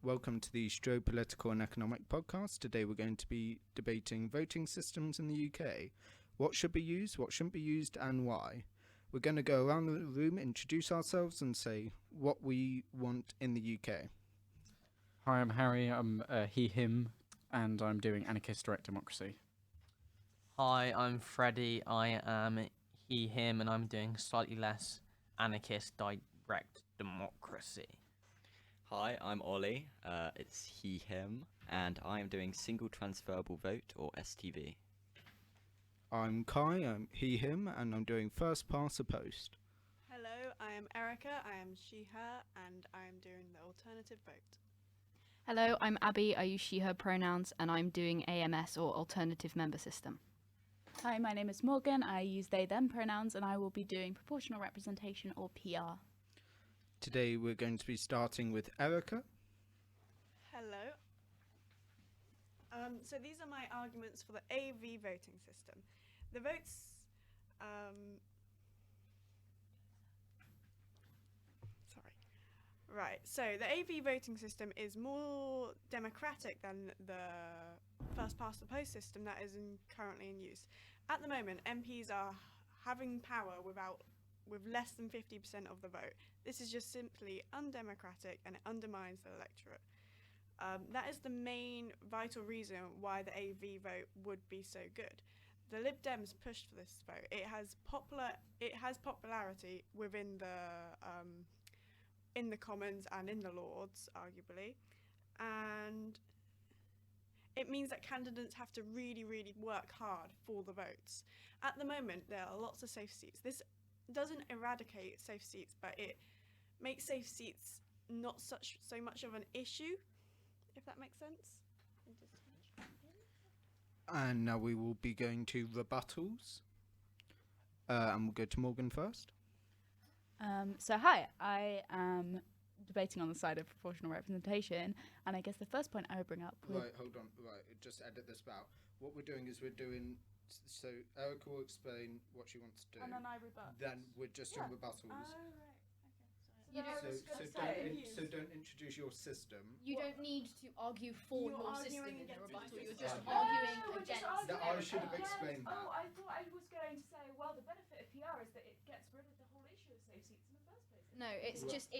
Welcome to the Stro Political and Economic Podcast. Today we're going to be debating voting systems in the UK. What should be used, what shouldn't be used, and why. We're going to go around the room, introduce ourselves, and say what we want in the UK. Hi, I'm Harry. I'm he, him, and I'm doing Anarchist Democracy. Hi, I'm Freddy. I am he, him, and I'm doing slightly less Anarchist Direct Democracy. Hi, I'm Ollie. It's he, him, and I am doing Single Transferable Vote, or STV. I'm Khai, I'm he, him, and I'm doing first past the post. Hello, I am Erika, I am she, her, and I am doing the alternative vote. Hello, I'm Abby, I use she, her pronouns, and I'm doing AMS or alternative member system. Hi, my name is Morgan, I use they, them pronouns, and I will be doing proportional representation or PR. Today we're going to be starting with Erika. Hello. So these are my arguments for the AV voting system. The votes, Right, so the AV voting system is more democratic than the first past the post system that is currently in use. At the moment, MPs are having power with less than 50% of the vote. This is just simply undemocratic and it undermines the electorate. That is the main vital reason why the AV vote would be so good. The Lib Dems pushed for this vote. It has popularity within in the Commons and in the Lords, arguably, and it means that candidates have to really, really work hard for the votes. At the moment, there are lots of safe seats. This doesn't eradicate safe seats, but it makes safe seats not so much of an issue, if that makes sense. And now we will be going to rebuttals. And we'll go to Morgan first. So hi, I am debating on the side of proportional representation, and I guess the first point I would bring up would... Right, hold on, right, just edit this out. What we're doing is so Erika will explain what she wants to do. And then I rebut. Then we're just doing rebuttals. Oh, right. So don't introduce your system. You don't need to argue for your system in a rebuttal, you're just arguing against. I should have explained that. Oh, I thought I was going to say, well, the benefit of PR is that it gets rid of the whole issue of safe seats in the first place. No, it's just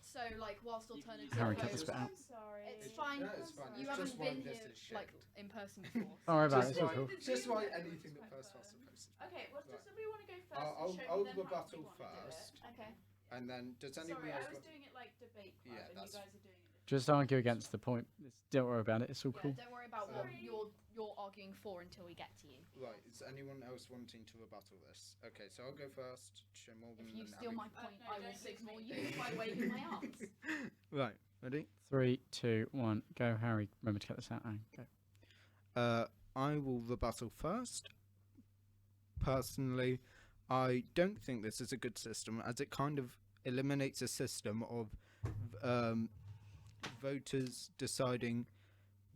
so like whilst alternative Harry, votes- cut this bit out. I'm sorry. It's fine. No, it's fine. You It's haven't just why been this here is like scheduled. in person before. Don't worry about it. Just It's all write, cool. just write anything that first past the post. Okay, well, does somebody want to go first? I'll and show them how rebuttal we want to do it? first. Okay. And then does anyone Sorry, I else was want... doing it like debate club, Yeah, and you that's- guys are doing it. Just argue against the point. Don't worry about it. It's all Yeah, cool. don't worry about what you're arguing for until we get to you. Right, is anyone else wanting to rebuttal this? Okay, so I'll go first, show Morgan, If you and steal Abby. my point, no, I will don't signal use you me. by waving my arms. Right, ready? 3, 2, 1, go, Harry. Remember to get this out. And go. I will rebuttal first. Personally, I don't think this is a good system, as it kind of eliminates a system of voters deciding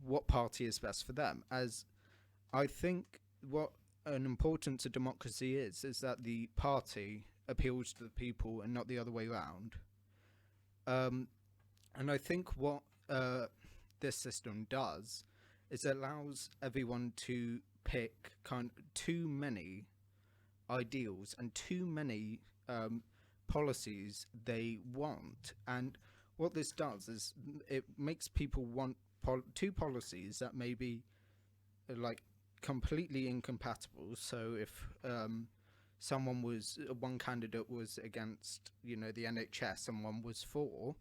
what party is best for them. As I think what an importance of democracy is that the party appeals to the people and not the other way around. And I think what this system does is it allows everyone to pick too many ideals and too many policies they want. And what this does is it makes people want two policies that may be like completely incompatible. So if one candidate was against, the NHS and one was for,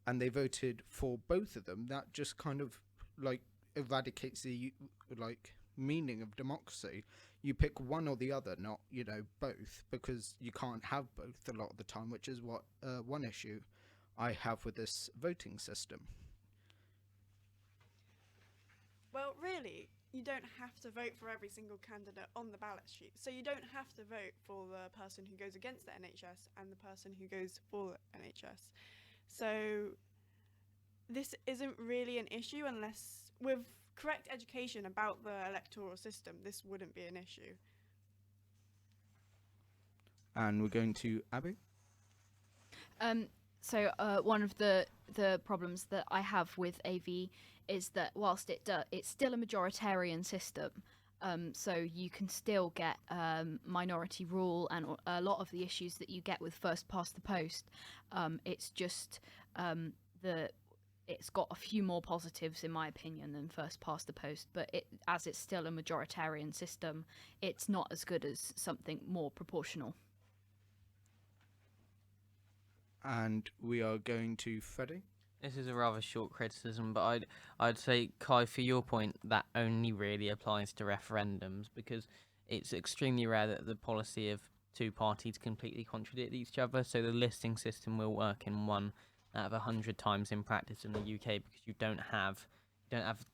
and they voted for both of them, that just kind of like eradicates the meaning of democracy. You pick one or the other, not both, because you can't have both a lot of the time, which is what one issue I have with this voting system. Well, really, you don't have to vote for every single candidate on the ballot sheet. So you don't have to vote for the person who goes against the NHS and the person who goes for the NHS. So this isn't really an issue unless, with correct education about the electoral system, this wouldn't be an issue. And we're going to Abby. So one of the problems that I have with AV is that whilst it's still a majoritarian system, so you can still get minority rule and a lot of the issues that you get with first past the post. It's just it's got a few more positives in my opinion than first past the post, but as it's still a majoritarian system, it's not as good as something more proportional. And we are going to Freddy. This is a rather short criticism, but I'd say, Khai, for your point, that only really applies to referendums because it's extremely rare that the policy of two parties completely contradict each other. So the listing system will work in 1 out of 100 times in practice in the UK because you don't have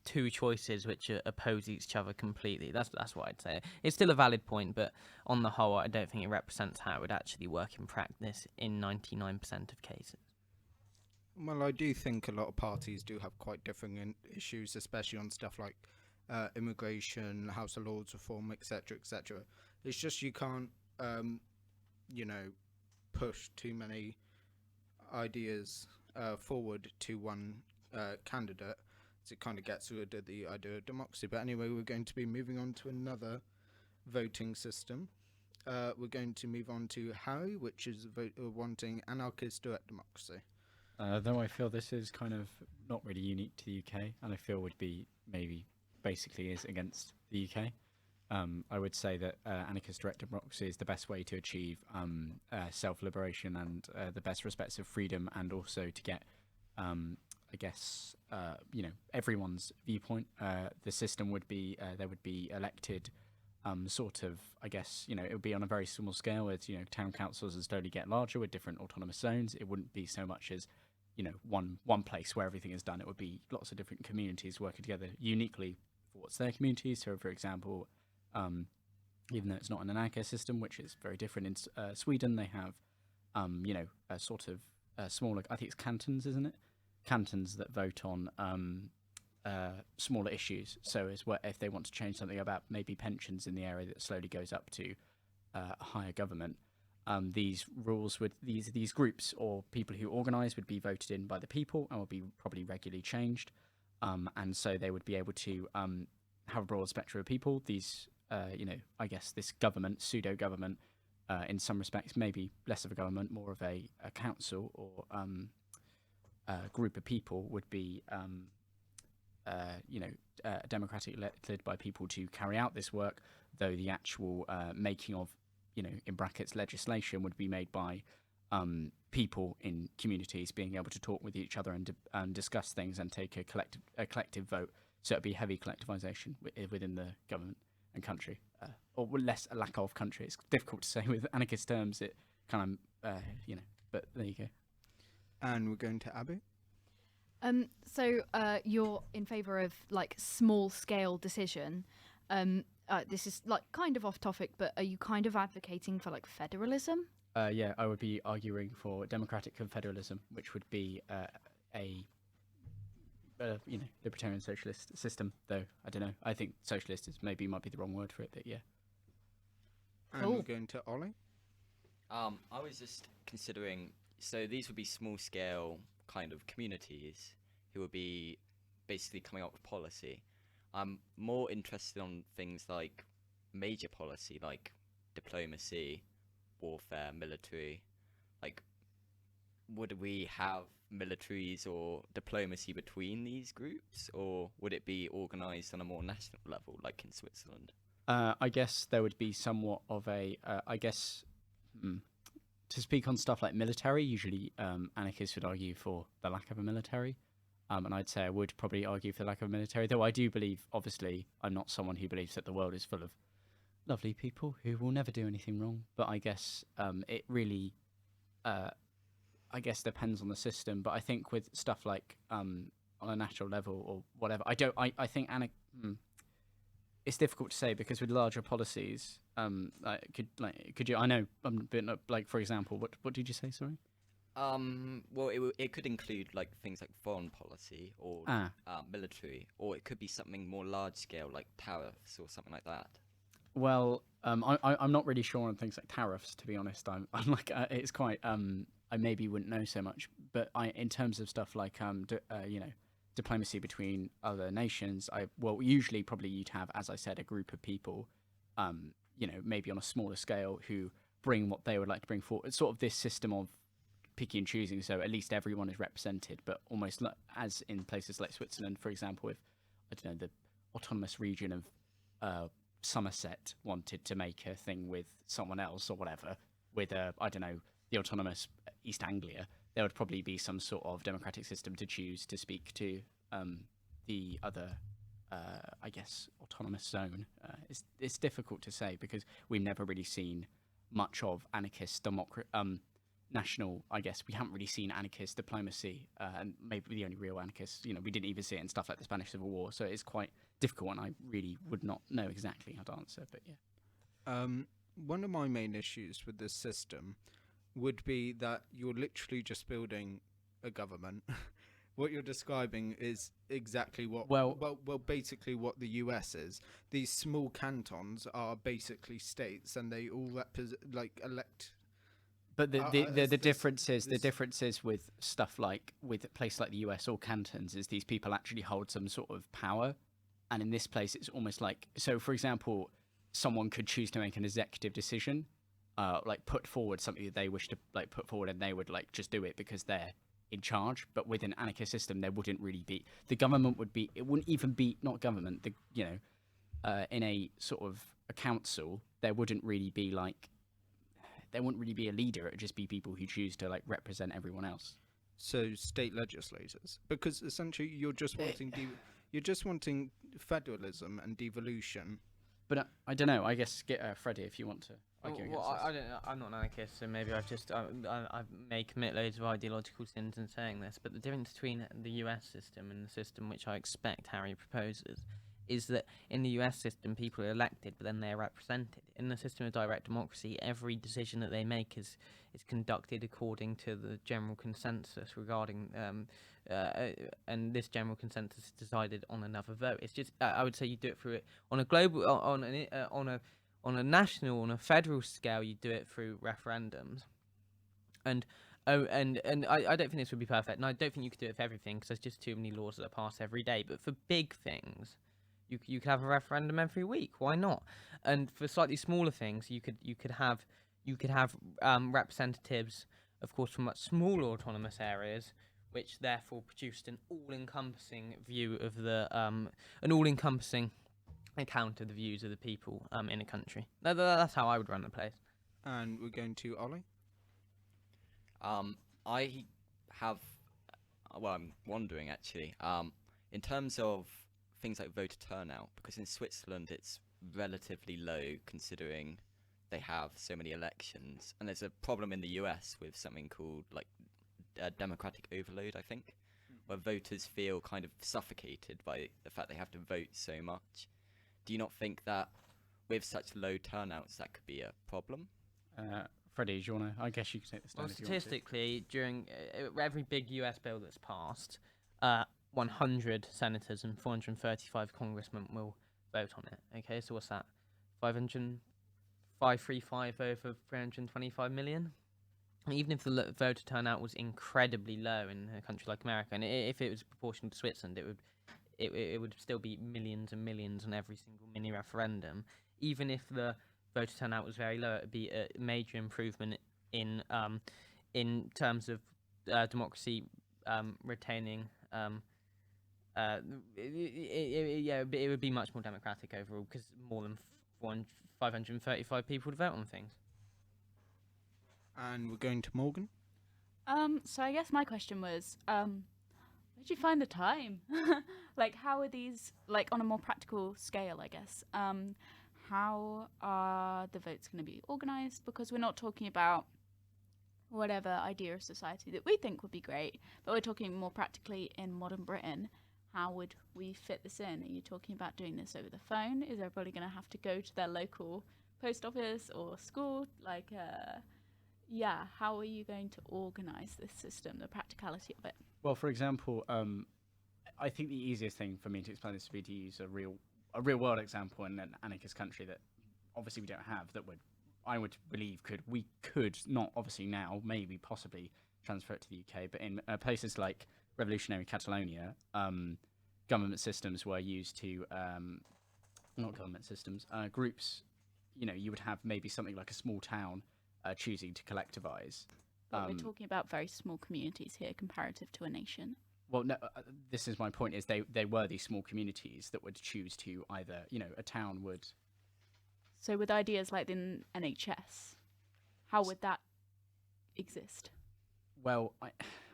two choices which oppose each other completely. That's what I'd say. It's still a valid point, but on the whole, I don't think it represents how it would actually work in practice in 99% of cases. Well, I do think a lot of parties do have quite differing issues, especially on stuff like immigration, House of Lords reform, etc., etc. It's just you can't, push too many ideas forward to one candidate. So it kind of gets rid of the idea of democracy. But anyway, we're going to be moving on to another voting system. We're going to move on to Harry, which is wanting anarchist direct democracy. Though I feel this is kind of not really unique to the UK, and I feel would be maybe basically is against the UK. I would say that anarchist direct democracy is the best way to achieve self-liberation and the best respects of freedom, and also to get, everyone's viewpoint. The system would be there would be elected. It would be on a very small scale as, town councils as slowly get larger with different autonomous zones. It wouldn't be so much as, one place where everything is done. It would be lots of different communities working together uniquely for what's their community. So, for example, even though it's not an anarchist system, which is very different in Sweden, they have, a sort of smaller, I think it's cantons, isn't it? Cantons that vote on smaller issues. So is where if they want to change something about maybe pensions in the area that slowly goes up to a higher government, these rules would these groups or people who organise would be voted in by the people and would be probably regularly changed, and so they would be able to have a broad spectrum of people. These I guess this government, pseudo government, in some respects maybe less of a government, more of a council or group of people would be democratically elected by people to carry out this work, though the actual making of, in brackets, legislation would be made by people in communities being able to talk with each other and discuss things and take a collective vote. So it'd be heavy collectivization within the government and country, or less a lack of country. It's difficult to say with anarchist terms. It kind of, but there you go. And we're going to Abby. So you're in favour of like small scale decision. This is like kind of off topic, but are you kind of advocating for like federalism? Yeah, I would be arguing for democratic confederalism, which would be a libertarian socialist system. Though I don't know. I think socialist might be the wrong word for it, but yeah. And Cool. we're going to Ollie. I was just considering. So these would be small scale kind of communities who would be basically coming up with policy. I'm more interested on things like major policy, like diplomacy, warfare, military. Like, would we have militaries or diplomacy between these groups, or would it be organised on a more national level, like in Switzerland? I guess there would be somewhat of a, to speak on stuff like military, usually anarchists would argue for the lack of a military. And I'd say I would probably argue for the lack of a military, though I do believe, obviously, I'm not someone who believes that the world is full of lovely people who will never do anything wrong. But I guess it really, depends on the system. But I think with stuff like on a national level or whatever, I think it's difficult to say because with larger policies, could you? I know, like for example, what did you say? Sorry. Well, it could include like things like foreign policy or military, or it could be something more large scale, like tariffs or something like that. Well, I'm not really sure on things like tariffs, to be honest. I'm like it's quite I maybe wouldn't know so much. But in terms of stuff like diplomacy between other nations, usually probably you'd have, as I said, a group of people, maybe on a smaller scale, who bring what they would like to bring forward. It's sort of this system of picking and choosing, so at least everyone is represented, but almost as in places like Switzerland, for example, if, I don't know, the autonomous region of Somerset wanted to make a thing with someone else or whatever, with, the autonomous East Anglia, there would probably be some sort of democratic system to choose to speak to the other, autonomous zone. It's difficult to say because we've never really seen much of anarchist national, we haven't really seen anarchist diplomacy, and maybe the only real anarchists, we didn't even see it in stuff like the Spanish Civil War, so it's quite difficult, and I really would not know exactly how to answer, but yeah. One of my main issues with this system would be that you're literally just building a government. What you're describing is exactly what basically what the US is. These small cantons are basically states, and they all elect. But the difference is with stuff like with a place like the US or cantons is these people actually hold some sort of power, and in this place it's almost like, so for example, someone could choose to make an executive decision, put forward something that they wish to put forward, and they would just do it because they're in charge. But with an anarchist system, there wouldn't really be, the government would be, it wouldn't even be, not government, in a sort of a council, there wouldn't really be there wouldn't really be a leader. It would just be people who choose to represent everyone else. So state legislators, because essentially you're just wanting federalism and devolution. But I don't know. I guess get Freddy if you want to argue against this. I don't know. I'm not an anarchist, so maybe I may commit loads of ideological sins in saying this. But the difference between the US system and the system which I expect Harry proposes is that in the US system, people are elected, but then they're represented. In the system of direct democracy, every decision that they make is conducted according to the general consensus regarding, and this general consensus is decided on another vote. It's just, I would say you do it through it on a global, on a national, on a federal scale, you do it through referendums. And I don't think this would be perfect, and I don't think you could do it for everything because there's just too many laws that are passed every day. But for big things, you could have a referendum every week. Why not? And for slightly smaller things, you could have representatives, of course, from much smaller autonomous areas, which therefore produced an all-encompassing view of an all-encompassing account of the views of the people in a country. That's how I would run the place. And we're going to Ollie. I'm wondering actually, in terms of things like voter turnout, because in Switzerland it's relatively low considering they have so many elections, and there's a problem in the US with something called democratic overload, I think, where voters feel kind of suffocated by the fact they have to vote so much. Do you not think that with such low turnouts that could be a problem? Freddy, do you want to? I guess you could take this down. Well, if you want to. statistically, during every big US bill that's passed, 100 senators and 435 congressmen will vote on it. Okay, so what's that? 535 over 325 million? Even if the voter turnout was incredibly low in a country like America, and if it was proportional to Switzerland, it would still be millions and millions on every single mini referendum. Even if the voter turnout was very low, it would be a major improvement in terms of democracy retaining. It would be much more democratic overall because more than 535 people would vote on things. And we're going to Morgan. So I guess my question was, where'd you find the time? How are these, on a more practical scale, I guess, how are the votes going to be organised? Because we're not talking about whatever idea of society that we think would be great, but we're talking more practically in modern Britain. How would we fit this in? Are you talking about doing this over the phone? Is everybody going to have to go to their local post office or school? How are you going to organise this system, the practicality of it? Well, for example, I think the easiest thing for me to explain this would be to use a real world example in an anarchist country that obviously we don't have, that would I would believe we could not obviously now, maybe possibly transfer it to the UK, but in places like revolutionary Catalonia, government systems were used to not government systems, groups. You would have maybe something like a small town choosing to collectivize. But we're talking about very small communities here comparative to a nation. Well, no, this is my point, is they were these small communities that would choose to either, a town would... So with ideas like the NHS, how would that exist? Well, I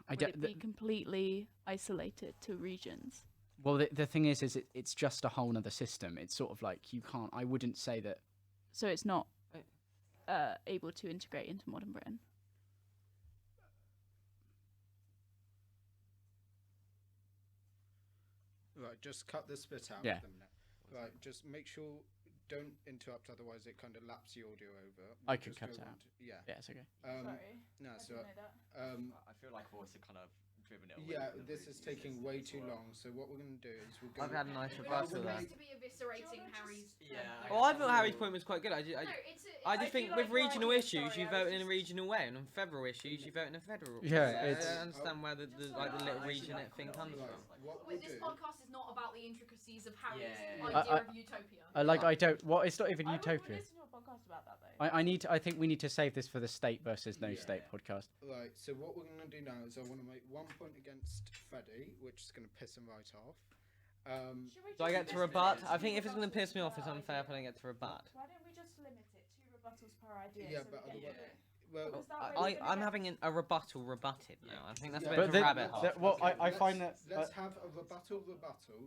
Would don't... it be completely isolated to regions? Well, the thing is it's just a whole other system. It's sort of like you can't... I wouldn't say that... So it's not able to integrate into modern Britain? Right, just cut this bit out Yeah. of the minute. Right, just make sure, don't interrupt, otherwise it kind of laps the audio over. I We'll could just cut go it on out. yeah. Yeah, it's okay. Sorry. No, I so, didn't know that. I feel like I've also kind of driven it away. yeah, from the this is movies taking way as too well. long, so what we're going to do is we'll go... I've had a nice Yeah, rebuttal we're there. gonna- to be eviscerating Harry's. Yeah. Well, I thought Harry's point was quite good. I just think feel with like regional right, issues, sorry, you I vote was in a just- regional way, and on federal issues, you vote in a federal. Yeah, way. it's- I don't understand where the little region thing comes Right, from. what we'll This do... podcast is not about the intricacies of Harry's Yeah. idea of utopia. I don't... Well, it's not even I utopia. would listen to a podcast about that, though. I think we need to save this for the state versus no Yeah. state podcast. Right, so what we're going to do now is I want to make 1 point against Freddy, which is going to piss him right off. Do I get to rebut? I think if it's going to piss me off, it's unfair if I don't get to rebut. Why don't we just limit it to rebuttals per idea? Yeah, so but we get otherwise... it? Well, Because that way we're gonna I'm get- having a rebuttal rebutted now. I think that's a Yeah. bit of a the- rabbit hole. well, I let's- find that... Let's have a rebuttal,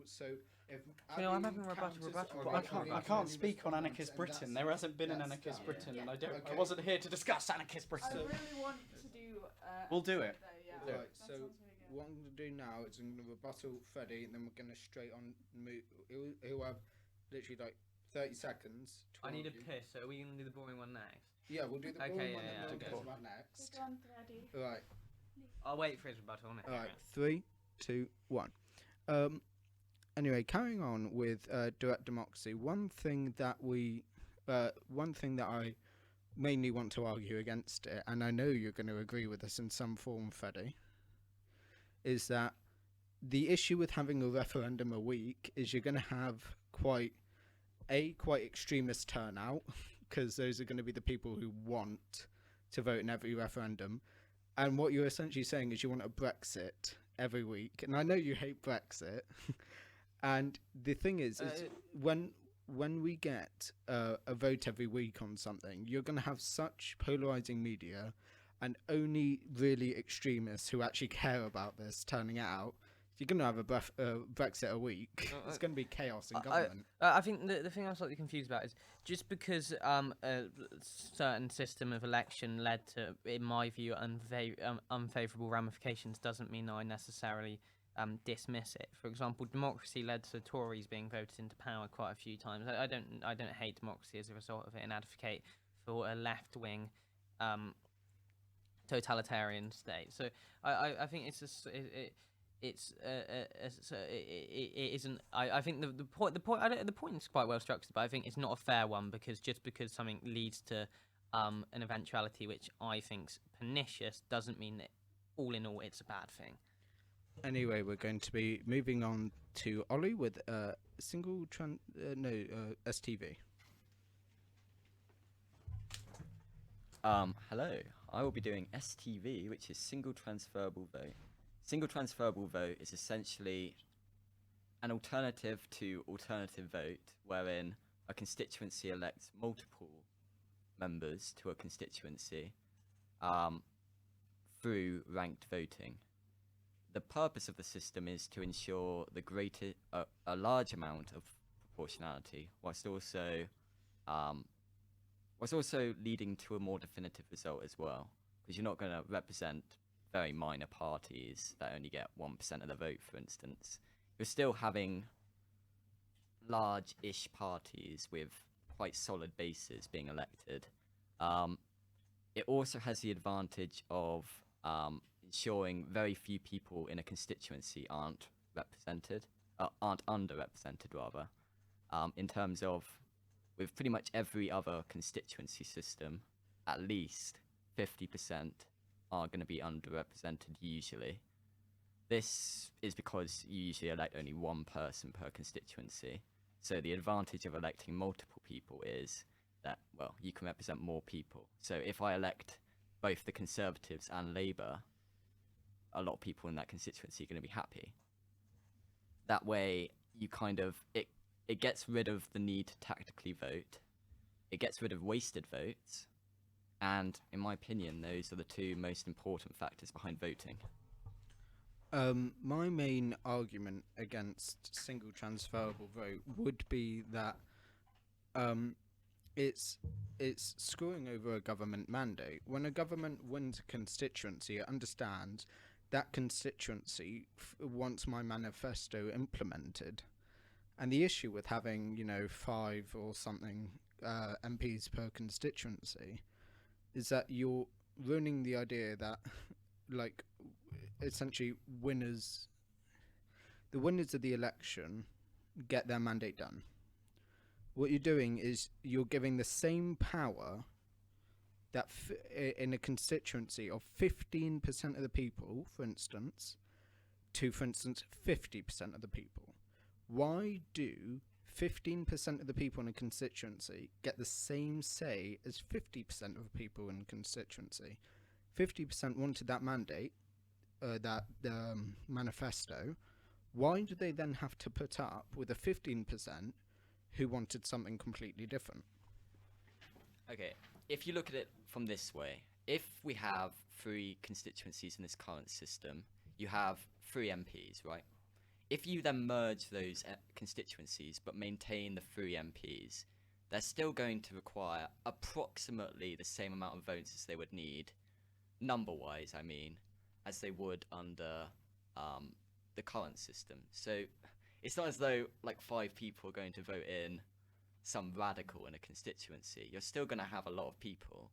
so if... You know, I'm Abby having a rebuttal, counters rebuttal, on but I Really can't. I really can't speak on response, anarchist and Britain. that's- There hasn't been an that's anarchist done. Britain, and I don't. Okay. I wasn't here to discuss anarchist I Britain. really want to do. We'll do it. Though, yeah. do it. Right, That so sounds really good. what I'm going to do now is I'm going to rebuttal Freddy, and then we're going to straight on move. He'll have literally like 30 seconds. To I need a argue. piss, so are we going to do the boring one next? Yeah, we'll do the Okay, boring yeah, one yeah, and then okay. we'll get to that next. Click on Freddy. Right, I'll wait for his rebuttal next. alright, 3, 2, 1. Anyway, carrying on with direct democracy, one thing that I mainly want to argue against it, and I know you're going to agree with us in some form, Freddy, is that the issue with having a referendum a week is you're going to have quite extremist turnout, because those are going to be the people who want to vote in every referendum. And what you're essentially saying is you want a Brexit every week. And I know you hate Brexit. And the thing is when we get a vote every week on something, you're going to have such polarizing media and only really extremists who actually care about this turning it out. You're going to have a Brexit a week. It's going to be chaos in government. I think the thing I'm slightly confused about is just because a certain system of election led to, in my view, unfavourable ramifications doesn't mean I necessarily dismiss it. For example, democracy led to Tories being voted into power quite a few times. I don't hate democracy as a result of it and advocate for a left-wing totalitarian state. So I think it's just it isn't. I think the point is quite well structured, but I think it's not a fair one because just because something leads to an eventuality which I think's pernicious doesn't mean that all in all it's a bad thing. Anyway, we're going to be moving on to Ollie with single STV. Hello. I will be doing STV, which is single transferable vote. Single transferable vote is essentially an alternative to alternative vote, wherein a constituency elects multiple members to a constituency through ranked voting. The purpose of the system is to ensure a large amount of proportionality, whilst also leading to a more definitive result as well, because you're not going to represent very minor parties that only get 1% of the vote, for instance. You're still having large-ish parties with quite solid bases being elected. It also has the advantage of ensuring very few people in a constituency aren't underrepresented rather, in terms of with pretty much every other constituency system, at least 50% are going to be underrepresented usually. This is because you usually elect only one person per constituency. So the advantage of electing multiple people is that, well, you can represent more people. So if I elect both the Conservatives and Labour, a lot of people in that constituency are going to be happy. That way, you kind of, it gets rid of the need to tactically vote. It gets rid of wasted votes. And in my opinion, those are the two most important factors behind voting. My main argument against single transferable vote would be that it's screwing over a government mandate. When a government wins a constituency, it understands that constituency wants my manifesto implemented. And the issue with having, 5 or something MPs per constituency is that you're ruining the idea that, essentially the winners of the election get their mandate done. What you're doing is you're giving the same power that in a constituency of 15% of the people, for instance, to, for instance, 50% of the people. Why do 15% of the people in a constituency get the same say as 50% of people in a constituency? 50% wanted that mandate, that manifesto. Why do they then have to put up with a 15% who wanted something completely different? Okay, if you look at it from this way, if we have 3 constituencies in this current system, you have 3 MPs, right? If you then merge those constituencies but maintain the 3 MPs, they're still going to require approximately the same amount of votes as they would need, number-wise, I mean, as they would under the current system. So it's not as though 5 people are going to vote in some radical in a constituency. You're still going to have a lot of people,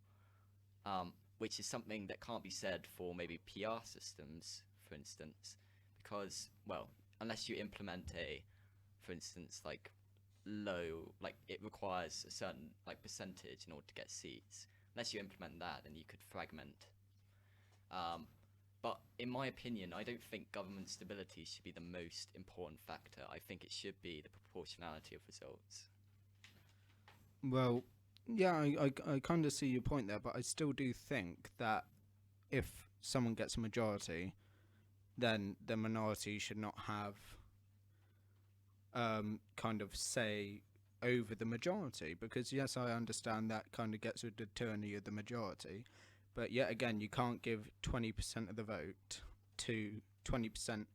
which is something that can't be said for maybe PR systems, for instance, because, well, unless you implement for instance, low, it requires a certain, percentage in order to get seats. Unless you implement that, then you could fragment. But in my opinion, I don't think government stability should be the most important factor. I think it should be the proportionality of results. Well, yeah, I kind of see your point there, but I still do think that if someone gets a majority, then the minority should not have kind of say over the majority, because yes, I understand that kind of gets rid of the tyranny of the majority, but yet again, you can't give 20% of the vote to 20%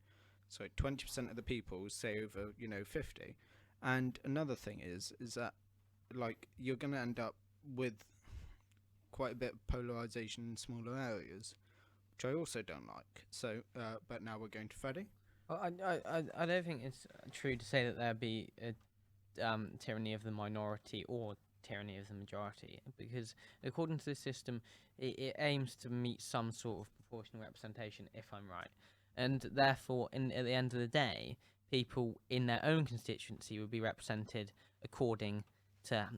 of the people, say over 50. And another thing is that you're going to end up with quite a bit of polarization in smaller areas, which I also don't like. So, but now we're going to Freddy. Well, I don't think it's true to say that there'd be a tyranny of the minority or tyranny of the majority, because according to the system, it aims to meet some sort of proportional representation, if I'm right, and therefore, at the end of the day, people in their own constituency would be represented according to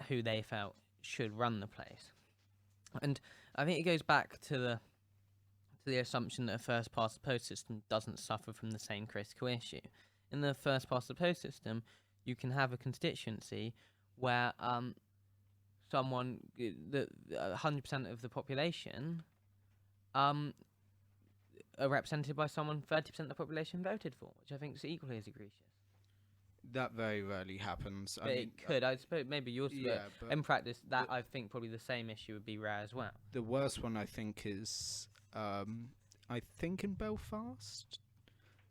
who they felt should run the place. And I think it goes back to the assumption that a first past the post system doesn't suffer from the same critical issue. In the first past the post system, you can have a constituency where someone, 100% of the population are represented by someone 30% of the population voted for, which I think is equally as egregious. That very rarely happens. But it could. I suppose maybe yours. Yeah, but in practice, that I think probably the same issue would be rare as well. The worst one I think is, I think in Belfast.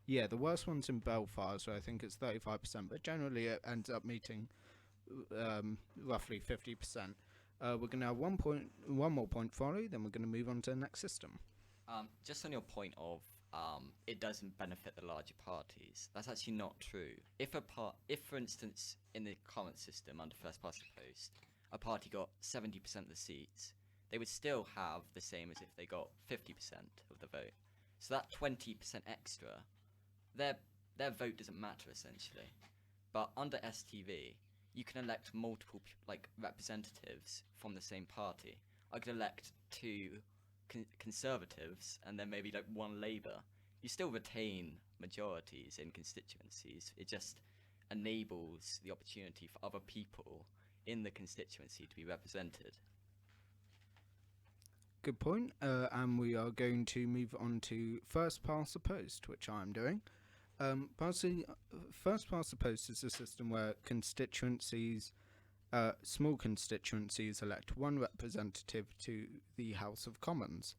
Yeah, the worst one's in Belfast, where I think it's 35%, but generally it ends up meeting roughly 50%. We're going to have one more point for Ollie, then we're going to move on to the next system. Just on your point of it doesn't benefit the larger parties, that's actually not true. If for instance, in the current system under first past the post, a party got 70% of the seats, they would still have the same as if they got 50% of the vote. So that 20% extra, their vote doesn't matter essentially. But under STV, you can elect multiple representatives from the same party. I could elect two Conservatives and then maybe one Labour. You still retain majorities in constituencies. It just enables the opportunity for other people in the constituency to be represented. Good point. And we are going to move on to first past the post, which I'm doing. First past the post is a system where constituencies, small constituencies, elect one representative to the House of Commons.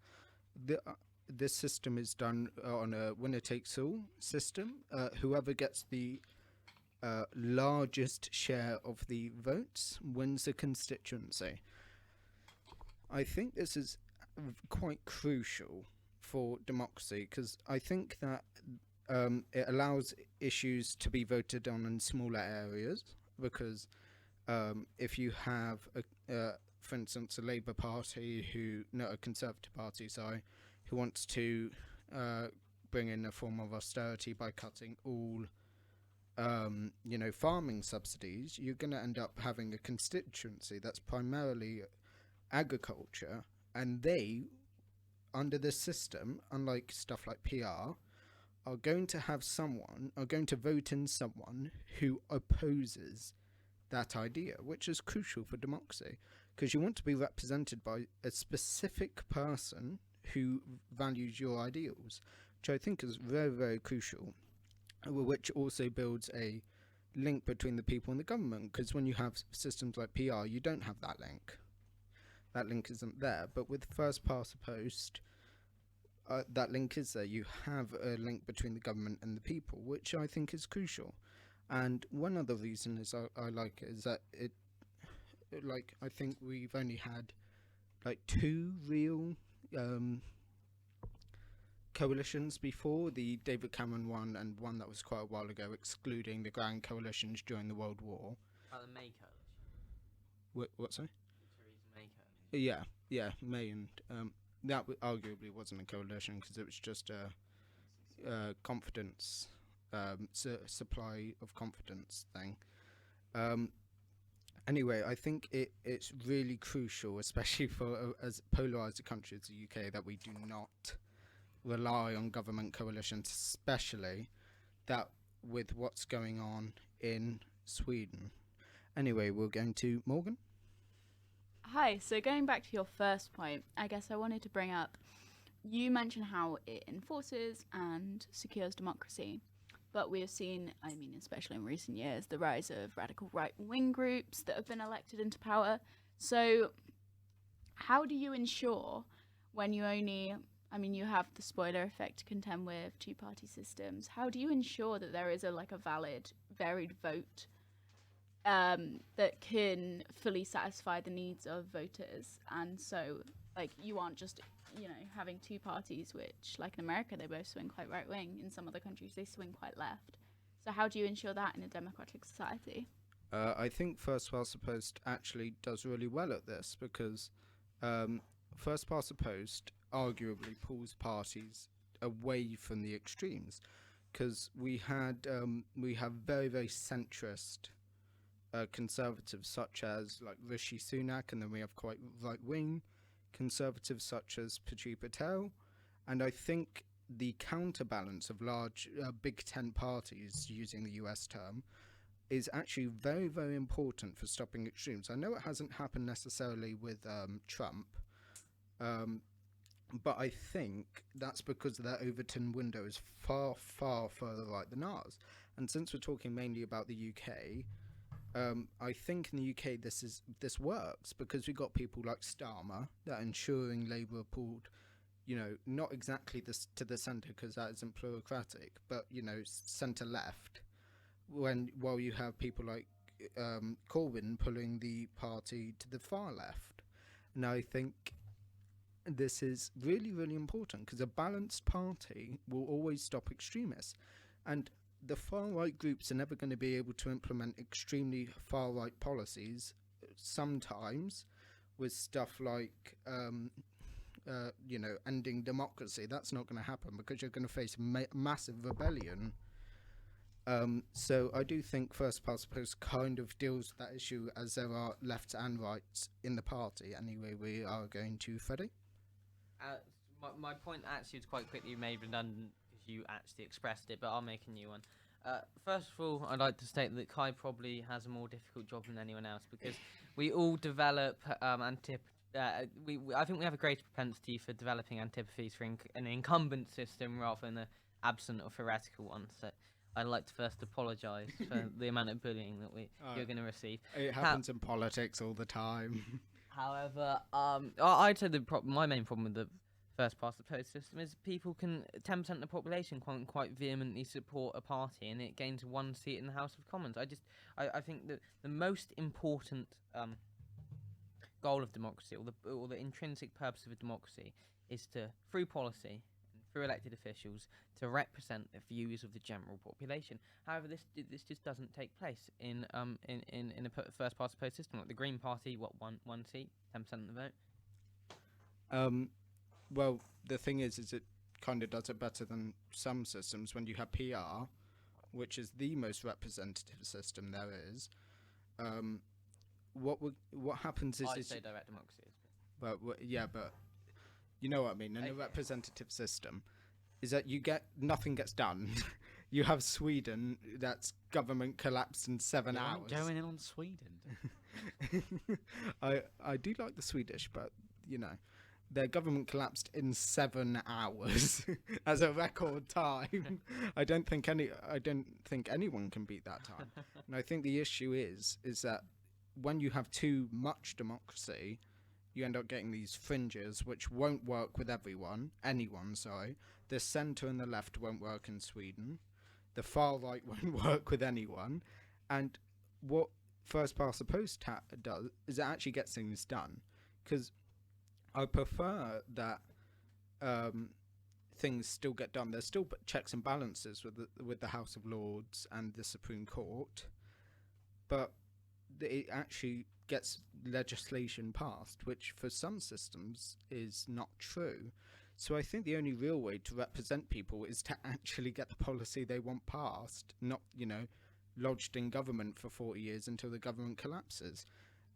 This system is done on a winner-takes-all system. Whoever gets the largest share of the votes wins the constituency. I think this is quite crucial for democracy, because I think that it allows issues to be voted on in smaller areas, because if you have, for instance, a Labour Party a Conservative Party, sorry, who wants to bring in a form of austerity by cutting all, farming subsidies, you're going to end up having a constituency that's primarily agriculture, and they, under this system, unlike stuff like PR, are going to vote in someone who opposes that idea, which is crucial for democracy, because you want to be represented by a specific person who values your ideals, which I think is very, very crucial, which also builds a link between the people and the government, because when you have systems like PR, you don't have that link. That link isn't there, but with first past the post, that link is there. You have a link between the government and the people, which I think is crucial. And one other reason is I like it is that I think we've only had two real coalitions before, the David Cameron one and one that was quite a while ago, excluding the grand coalitions during the World War. The May coalition. What's that? Theresa May coalition. Yeah, May, and that arguably wasn't a coalition because it was just a confidence, supply of confidence thing. Anyway, I think it's really crucial, especially for as polarised a country as the UK, that we do not rely on government coalitions, especially that with what's going on in Sweden. Anyway, we're going to Morgan. Hi, so going back to your first point, I guess I wanted to bring up, you mentioned how it enforces and secures democracy, but we have seen, especially in recent years, the rise of radical right-wing groups that have been elected into power. So how do you ensure, when you you have the spoiler effect to contend with, two-party systems, how do you ensure that there is a valid, varied vote that can fully satisfy the needs of voters? And so you aren't just having two parties, which in America they both swing quite right wing, in some other countries they swing quite left. So how do you ensure that in a democratic society? I think First Past the Post actually does really well at this, because First Past the Post arguably pulls parties away from the extremes, because we have very, very centrist conservatives such as Rishi Sunak, and then we have quite right-wing conservatives such as Priti Patel, and I think the counterbalance of large big tent parties, using the US term, is actually very, very important for stopping extremes. I know it hasn't happened necessarily with Trump, but I think that's because their Overton window is far, far further right than ours. And since we're talking mainly about the UK, I think in the UK this works, because we've got people like Starmer that are ensuring Labour pulled, not exactly to the centre, because that isn't plurocratic, but centre left. While you have people like Corbyn pulling the party to the far left. And I think this is really, really important, because a balanced party will always stop extremists. And the far-right groups are never going to be able to implement extremely far-right policies, sometimes with stuff like, ending democracy. That's not going to happen, because you're going to face massive rebellion So I do think first past the post kind of deals with that issue, as there are lefts and rights in the party. Anyway, we are going to Freddy. My point actually was quite quickly made redundant because you actually expressed it, but I'll make a new one. First of all, I'd like to state that Khai probably has a more difficult job than anyone else because we all develop I think we have a greater propensity for developing antipathies for an incumbent system rather than an absent or theoretical one. So I'd like to first apologise for the amount of bullying that you're going to receive. It happens in politics all the time. However, I'd say my main problem with the first past the post system is people 10% of the population can quite vehemently support a party and it gains one seat in the House of Commons. I think that the most important goal of democracy, or the intrinsic purpose of a democracy, is to, through policy and through elected officials, to represent the views of the general population. However, this just doesn't take place in a first past the post system. Like the Green Party, one seat, 10% of the vote. Well, the thing is it kind of does it better than some systems. When you have PR, which is the most representative system there is, what happens is I'd say direct democracy. But you know what I mean. In a representative system, is that nothing gets done. You have Sweden, that's government collapsed in 7 hours. Going in on Sweden. I do like the Swedish, but their government collapsed in 7 hours as a record time. I don't think anyone can beat that time. And I think the issue is that when you have too much democracy, you end up getting these fringes which won't work with anyone. The centre and the left won't work in Sweden. The far right won't work with anyone. And what first past the post does is it actually gets things done. Because I prefer that things still get done. There's still checks and balances with the House of Lords and the Supreme Court, but it actually gets legislation passed, which for some systems is not true. So I think the only real way to represent people is to actually get the policy they want passed, not, lodged in government for 40 years until the government collapses.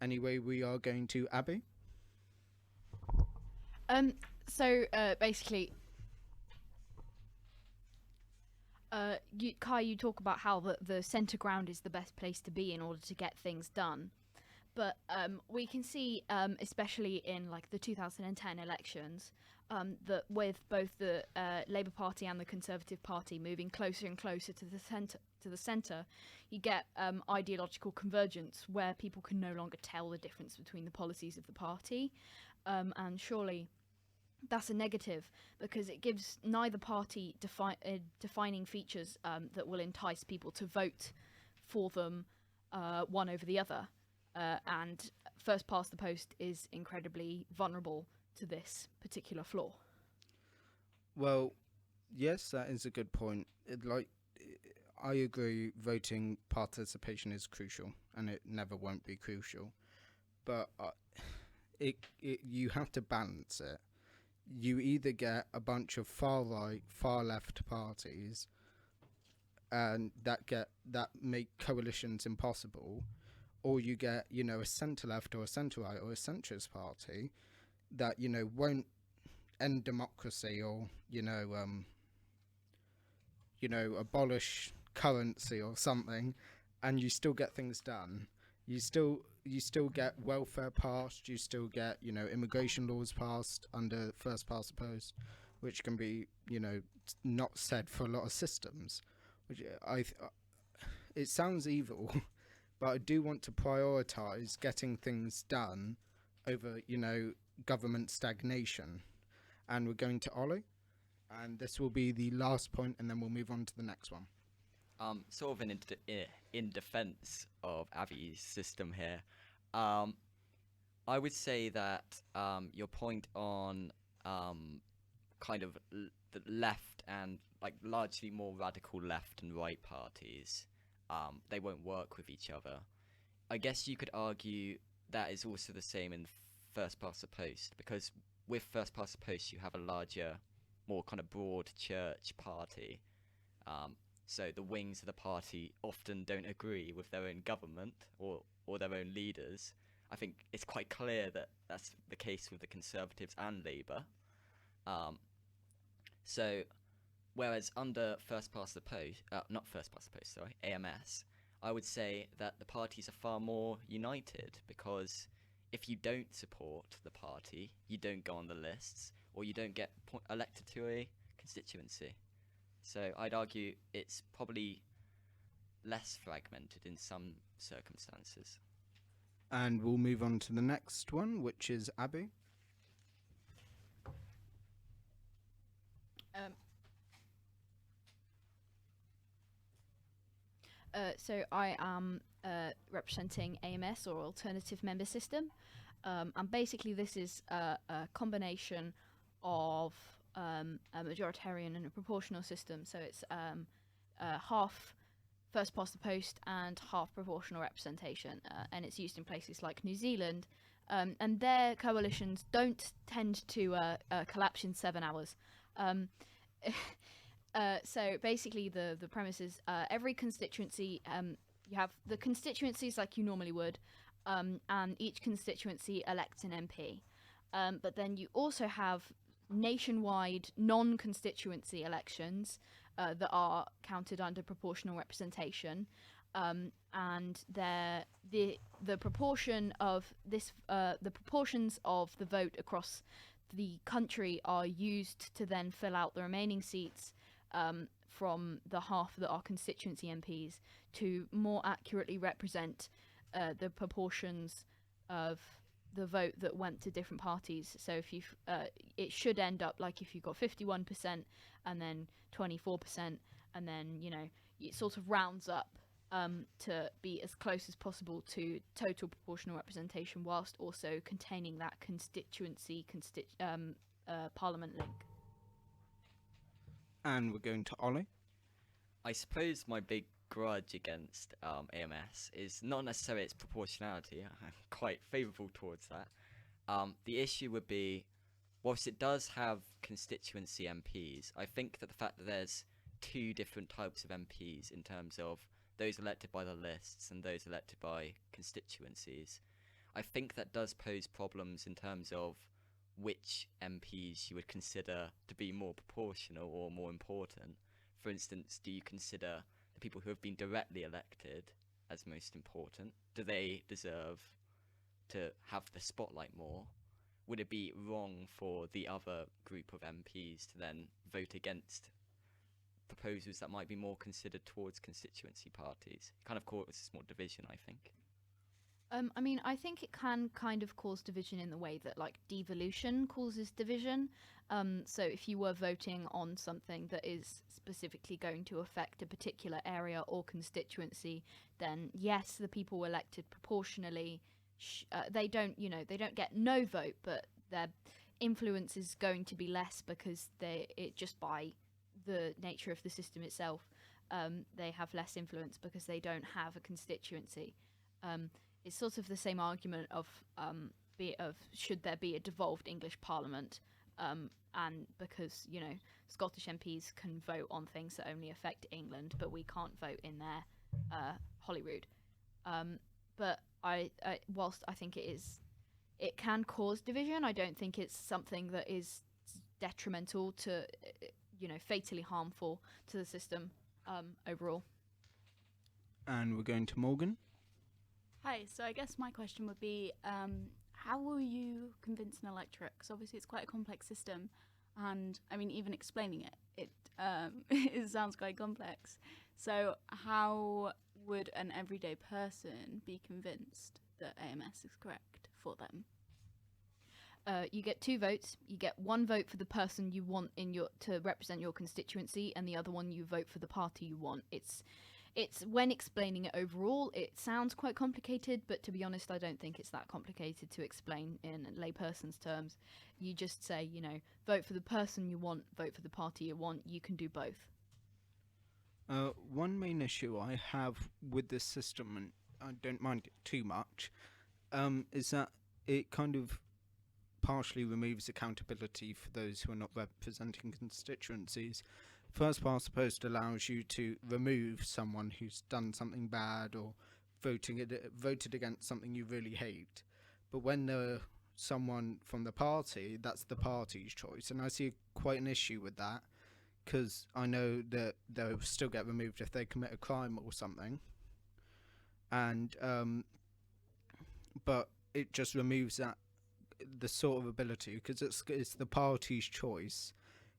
Anyway, we are going to Abby. Basically, Khai, you talk about how the centre ground is the best place to be in order to get things done. But we can see, especially in like the 2010 elections, that with both the Labour Party and the Conservative Party moving closer and closer to the centre, you get ideological convergence where people can no longer tell the difference between the policies of the party. And surely that's a negative because it gives neither party defining features that will entice people to vote for them one over the other. And first past the post is incredibly vulnerable to this particular flaw. Well, yes, that is a good point. I agree, voting participation is crucial, and it never won't be crucial. But you have to balance it. You either get a bunch of far right, far left parties, and that make coalitions impossible, or you get a centre left or a centre right or a centrist party that won't end democracy or abolish currency or something, and you still get things done. You still get welfare passed. You still get immigration laws passed under first past the post, which can be not said for a lot of systems. Which it sounds evil, but I do want to prioritise getting things done over government stagnation. And we're going to Ollie, and this will be the last point, and then we'll move on to the next one. Sort of in defense of Avi's system here, I would say that your point on kind of the left and like largely more radical left and right parties, they won't work with each other. I guess you could argue that is also the same in first past the post, because with first past the post you have a larger, more kind of broad church party, so the wings of the party often don't agree with their own government or their own leaders. I think it's quite clear that that's the case with the Conservatives and Labour. So, whereas under AMS, I would say that the parties are far more united, because if you don't support the party, you don't go on the lists, or you don't get elected to a constituency. So I'd argue it's probably less fragmented in some circumstances. And we'll move on to the next one, which is Abby. So I am representing AMS, or Alternative Member System, and basically this is a combination of a majoritarian and a proportional system. So it's half first past the post and half proportional representation, and it's used in places like New Zealand, and their coalitions don't tend to collapse in 7 hours. So basically the premise is every constituency, you have the constituencies like you normally would, and each constituency elects an MP. But then you also have nationwide non-constituency elections that are counted under proportional representation, and the proportion of this the proportions of the vote across the country are used to then fill out the remaining seats from the half that are constituency MPs to more accurately represent the proportions of the vote that went to different parties. So if you it should end up like if you've got 51% and then 24%, and then it sort of rounds up to be as close as possible to total proportional representation, whilst also containing that constituency parliament link. And we're going to Ollie. I suppose my big grudge against AMS is not necessarily its proportionality. I'm quite favourable towards that. The issue would be, whilst it does have constituency MPs, I think that the fact that there's two different types of MPs in terms of those elected by the lists and those elected by constituencies, I think that does pose problems in terms of which MPs you would consider to be more proportional or more important. For instance, do you consider the people who have been directly elected as most important? Do they deserve to have the spotlight more? Would it be wrong for the other group of MPs to then vote against proposals that might be more considered towards constituency parties? It kind of causes more division, I think. I mean, I think it can kind of cause division in the way that, like, devolution causes division. So if you were voting on something that is specifically going to affect a particular area or constituency, then yes, the people elected proportionally, they don't get no vote, but their influence is going to be less because just by the nature of the system itself, they have less influence because they don't have a constituency. It's sort of the same argument of should there be a devolved English Parliament, and because Scottish MPs can vote on things that only affect England, but we can't vote in their Holyrood. But whilst I think it can cause division, I don't think it's something that is detrimental to fatally harmful to the system overall. And we're going to Morgan. Hi, so I guess my question would be, how will you convince an electorate? Because obviously it's quite a complex system, and I mean, even explaining it it sounds quite complex. So how would an everyday person be convinced that AMS is correct for them? You get 2 votes. You get 1 vote for the person you want to represent your constituency, and the other one you vote for the party you want. It's when explaining it overall, it sounds quite complicated, but to be honest, I don't think it's that complicated to explain in layperson's terms. You just say, vote for the person you want, vote for the party you want. You can do both. One main issue I have with this system, and I don't mind it too much, is that it kind of partially removes accountability for those who are not representing constituencies. first past the post allows you to remove someone who's done something bad or voted against something you really hate. But when they're someone from the party, that's the party's choice, and I see quite an issue with that, because I know that they'll still get removed if they commit a crime or something, and but it just removes the sort of ability, because it's the party's choice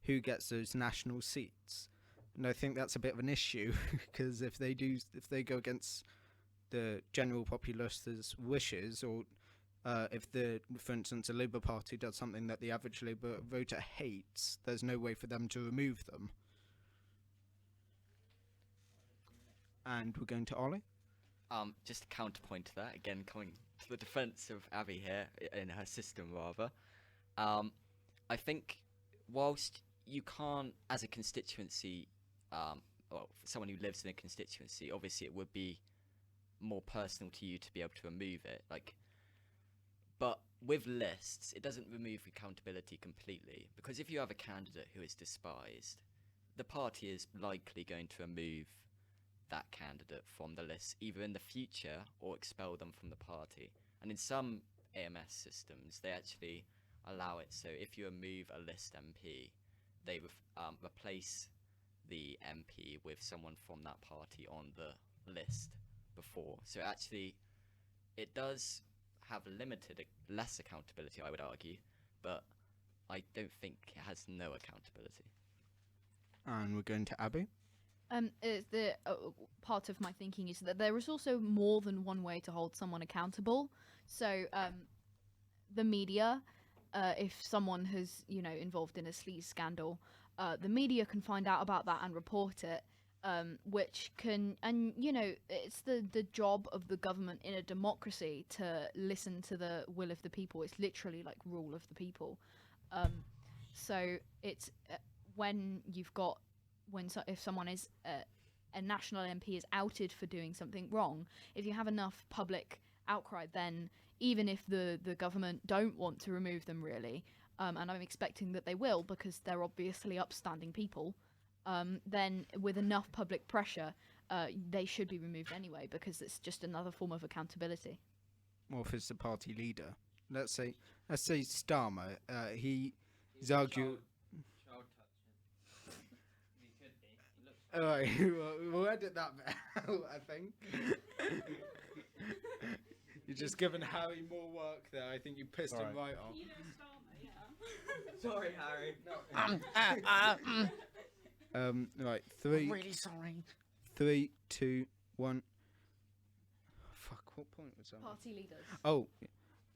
who gets those national seats, and I think that's a bit of an issue, because if they go against the general populace's wishes, or if for instance, a Labour Party does something that the average Labour voter hates, there's no way for them to remove them. And we're going to Ollie. Just a counterpoint to that, again coming to the defence of Abby here, in her system rather. I think whilst you can't, as a constituency, well, for someone who lives in a constituency, obviously it would be more personal to you to be able to remove it, but with lists, it doesn't remove accountability completely, because if you have a candidate who is despised, the party is likely going to remove that candidate from the list, either in the future or expel them from the party. And in some AMS systems, they actually allow it, so if you remove a list MP, they replace the MP with someone from that party on the list before. So actually, it does have less accountability, I would argue, but I don't think it has no accountability. And we're going to Abby. The part of my thinking is that there is also more than one way to hold someone accountable. So the media, if someone has, involved in a sleaze scandal, the media can find out about that and report it, which can, and it's the job of the government in a democracy to listen to the will of the people. It's literally like rule of the people. So it's if someone is a national MP is outed for doing something wrong, if you have enough public outcry, then even if the government don't want to remove them really, and I'm expecting that they will because they're obviously upstanding people, then with enough public pressure, they should be removed anyway, because it's just another form of accountability. Well, if it's the party leader, let's say Starmer, he's argued. Alright, we'll edit that bit out, I think. You're just giving Harry more work there. I think you pissed him right off. Sorry, Harry. Right, 3. I'm really sorry. 3, 2, 1. Fuck, what point was that? Party leaders. Oh,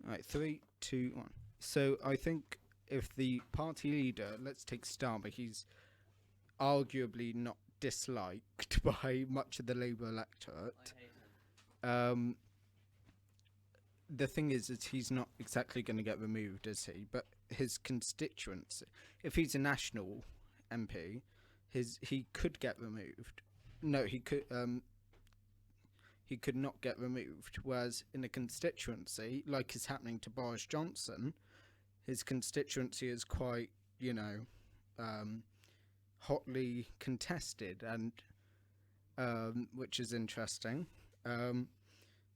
right, 3, 2, 1. So I think if the party leader, let's take Starmer, he's arguably not disliked by much of the Labour electorate. The thing is he's not exactly going to get removed, is he? But his constituents, if he's a national MP, he could get removed. No, he could not get removed. Whereas in a constituency, like is happening to Boris Johnson, his constituency is quite, hotly contested, and which is interesting.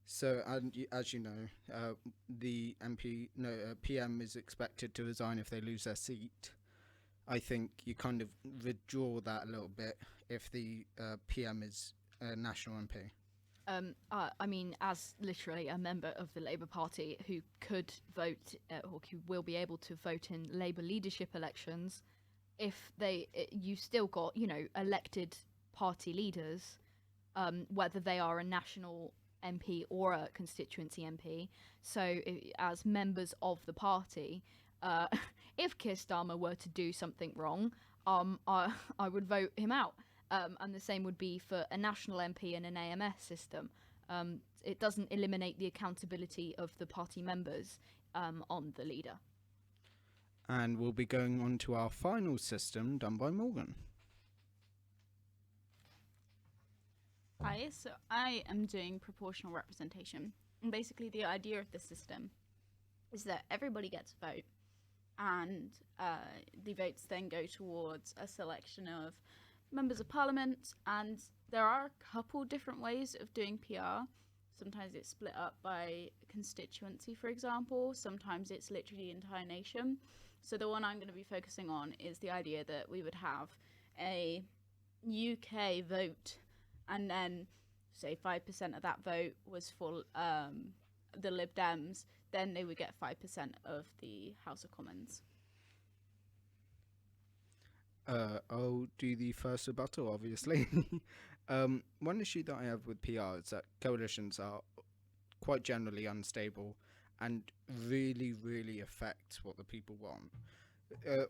So, and as you know, the PM is expected to resign if they lose their seat. I think you kind of withdraw that a little bit if the PM is a national MP. I mean, as literally a member of the Labour Party who could vote, or who will be able to vote in Labour leadership elections, if you still got, elected party leaders, whether they are a national MP or a constituency MP. So as members of the party, if Keir Starmer were to do something wrong, I would vote him out. And the same would be for a national MP in an AMS system. It doesn't eliminate the accountability of the party members on the leader. And we'll be going on to our final system done by Morgan. Hi, so I am doing proportional representation. And basically the idea of this system is that everybody gets a vote, and the votes then go towards a selection of members of parliament, and there are a couple different ways of doing PR. Sometimes it's split up by constituency, for example. Sometimes it's literally the entire nation. So the one I'm going to be focusing on is the idea that we would have a UK vote, and then say 5% of that vote was for the Lib Dems, then they would get 5% of the House of Commons. I'll do the first rebuttal, obviously. One issue that I have with PR is that coalitions are quite generally unstable and really, really affect what the people want.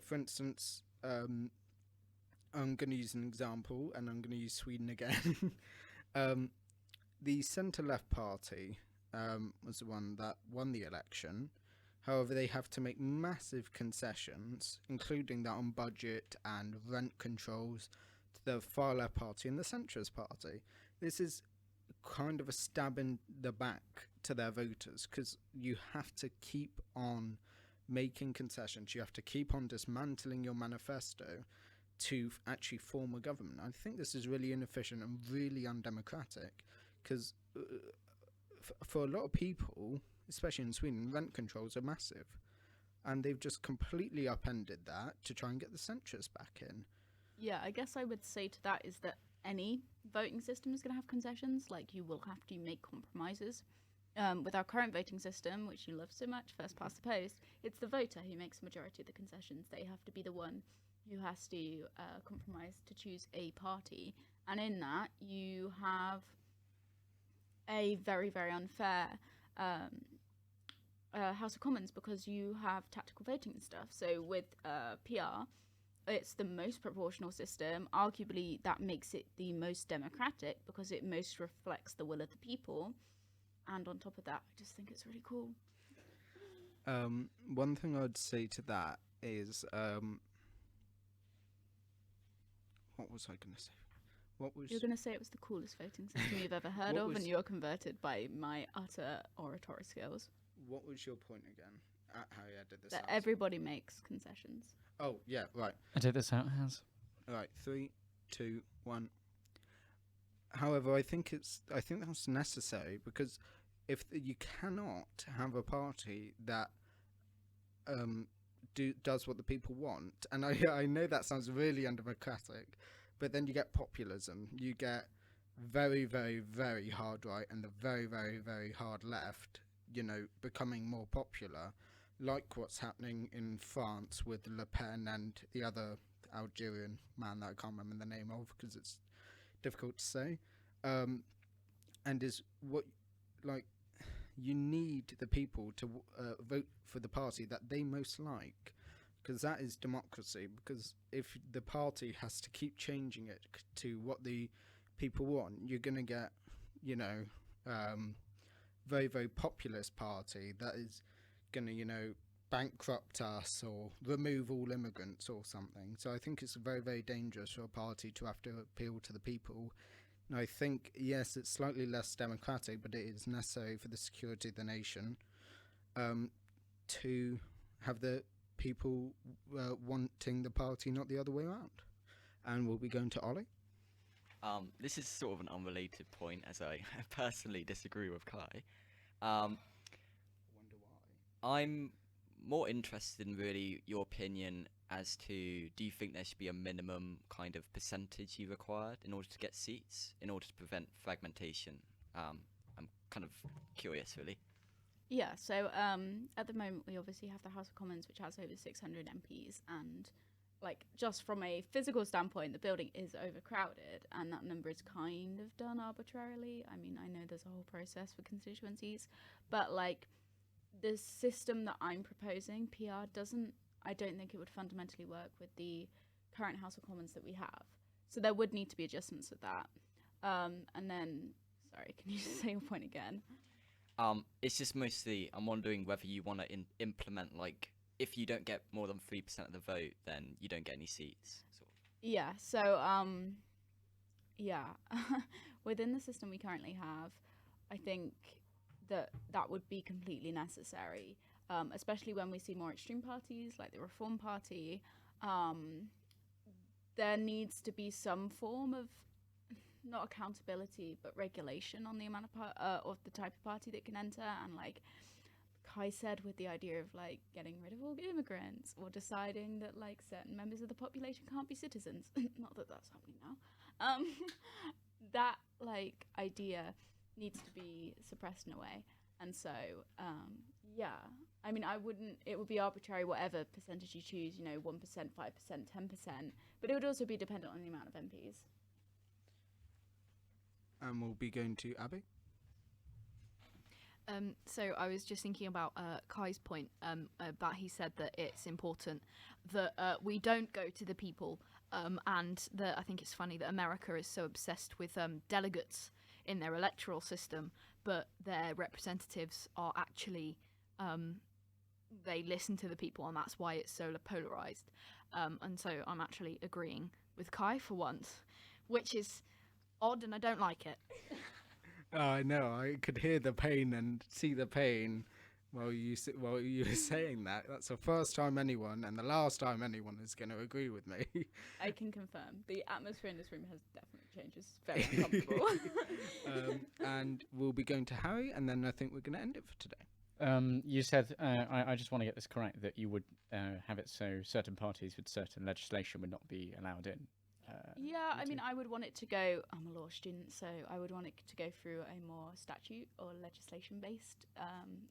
For instance, I'm going to use an example, and I'm going to use Sweden again. The centre-left party was the one that won the election. However, they have to make massive concessions, including that on budget and rent controls, to the far-left party and the centrist party. This is kind of a stab in the back to their voters, because you have to keep on making concessions. You have to keep on dismantling your manifesto to actually form a government. I think this is really inefficient and really undemocratic, because for a lot of people, especially in Sweden, rent controls are massive, and they've just completely upended that to try and get the centrists back in. Yeah, I guess I would say to that is that any voting system is going to have concessions. Like, you will have to make compromises. With our current voting system, which you love so much, first past the post, it's the voter who makes the majority of the concessions. They have to be the one who has to compromise to choose a party. And in that, you have a very, very unfair House of Commons, because you have tactical voting and stuff. So with PR, it's the most proportional system. Arguably, that makes it the most democratic because it most reflects the will of the people. And on top of that, I just think it's really cool. One thing I'd say to that is, what was I going to say? You're going to say it was the coolest voting system you've ever heard of, and you're converted by my utter oratory skills. What was your point again? How you did this? That everybody makes concessions. Oh, yeah, right. I did this out, Hans. Right, 3, 2, 1. However, I think that's necessary, because if you cannot have a party that does what the people want, and I know that sounds really undemocratic, but then you get populism, you get very, very, very hard right and the very, very, very hard left, becoming more popular, like what's happening in France with Le Pen and the other Algerian man that I can't remember the name of because it's difficult to say, and is what, like, you need the people to vote for the party that they most like, because that is democracy. Because if the party has to keep changing it to what the people want, you're going to get, very, very populist party that is going to, bankrupt us or remove all immigrants or something. So I think it's very, very dangerous for a party to have to appeal to the people. And I think, yes, it's slightly less democratic, but it is necessary for the security of the nation to have the people wanting the party, not the other way around. And we'll be going to Ollie. This is sort of an unrelated point, as I personally disagree with Khai. Wonder why. I'm more interested in really your opinion as to, do you think there should be a minimum kind of percentage you required in order to get seats, in order to prevent fragmentation? I'm kind of curious, really. Yeah, so at the moment we obviously have the House of Commons, which has over 600 MPs, and just from a physical standpoint, the building is overcrowded, and that number is kind of done arbitrarily. I mean, I know there's a whole process for constituencies, but the system that I'm proposing, PR, I don't think it would fundamentally work with the current House of Commons that we have. So there would need to be adjustments with that. And then, sorry, can you just say your point again? It's just mostly, I'm wondering whether you want to implement, if you don't get more than 3% of the vote, then you don't get any seats. Yeah, so, within the system we currently have, I think that would be completely necessary, especially when we see more extreme parties like the Reform Party there needs to be some form of not accountability but regulation on the amount of the type of party that can enter, and like Khai said, with the idea of like getting rid of all immigrants or deciding that like certain members of the population can't be citizens. Not that that's happening now. That like idea needs to be suppressed in a way, and so yeah. I mean, it would be arbitrary whatever percentage you choose, 1%, 5%, 10%, but it would also be dependent on the amount of MPs. And we'll be going to Abby. So I was just thinking about Kai's point that he said that it's important that we don't go to the people, and that I think it's funny that America is so obsessed with delegates in their electoral system, but their representatives are actually they listen to the people, and that's why it's so polarized. And so I'm actually agreeing with Khai for once, which is odd, and I don't like it. I know. I could hear the pain and see the pain while you were saying that. That's the first time anyone, and the last time anyone, is going to agree with me. I can confirm the atmosphere in this room has definitely changed. It's very uncomfortable. And we'll be going to Harry, and then I think we're going to end it for today. You said, I just want to get this correct, that you would have it so certain parties with certain legislation would not be allowed in. Yeah, I mean, I would want it to go, I'm a law student, so I would want it to go through a more statute or legislation-based,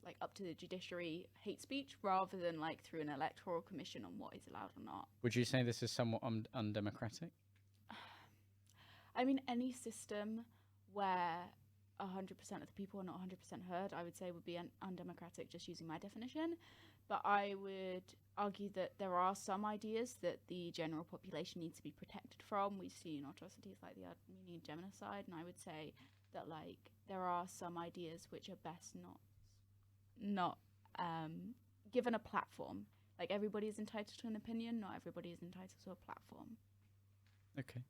like up to the judiciary hate speech, rather than like through an electoral commission on what is allowed or not. Would you say this is somewhat undemocratic? I mean, any system where 100% of the people are not 100% heard, I would say would be undemocratic, just using my definition. But I would argue that there are some ideas that the general population needs to be protected from. We've seen atrocities like the Armenian genocide, and I would say that like there are some ideas which are best not given a platform. Like, everybody is entitled to an opinion, not everybody is entitled to a platform. Okay.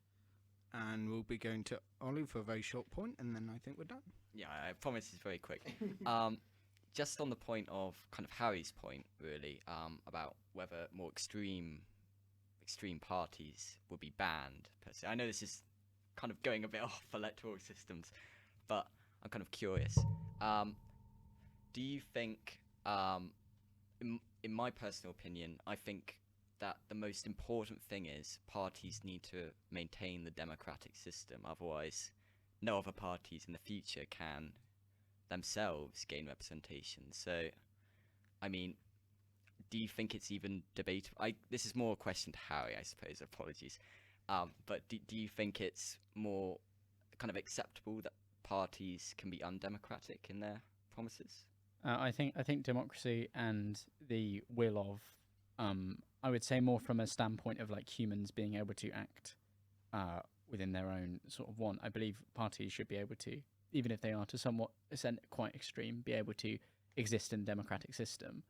And we'll be going to Ollie for a very short point, and then I think we're done. Yeah, I promise it's very quick. Just on the point of kind of Harry's point, really, about whether more extreme parties would be banned, per se. I know this is kind of going a bit off electoral systems, but I'm kind of curious. Do you think, in my personal opinion, I think that the most important thing is parties need to maintain the democratic system. Otherwise, no other parties in the future can themselves gain representation. So, I mean, do you think it's even debatable? This is more a question to Harry, I suppose. Apologies. But do you think it's more kind of acceptable that parties can be undemocratic in their promises? I think democracy and the will of, I would say more from a standpoint of like humans being able to act within their own sort of want. I believe parties should be able to, even if they are to somewhat quite extreme, be able to exist in a democratic system.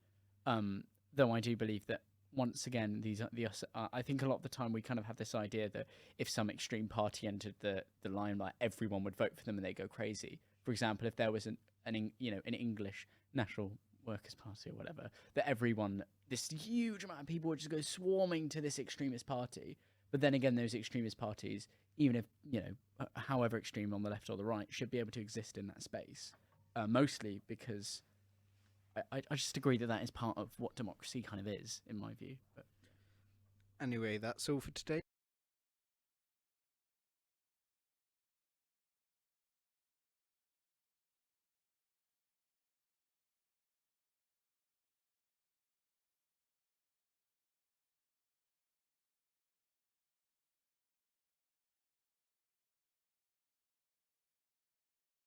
Though I do believe that, once again, I think a lot of the time we kind of have this idea that if some extreme party entered the limelight, everyone would vote for them and they go crazy. For example, if there was an English National Workers' Party or whatever, that this huge amount of people would just go swarming to this extremist party. But then again, those extremist parties, even if, however extreme on the left or the right, should be able to exist in that space. Mostly because I just agree that is part of what democracy kind of is, in my view. But Anyway, that's all for today.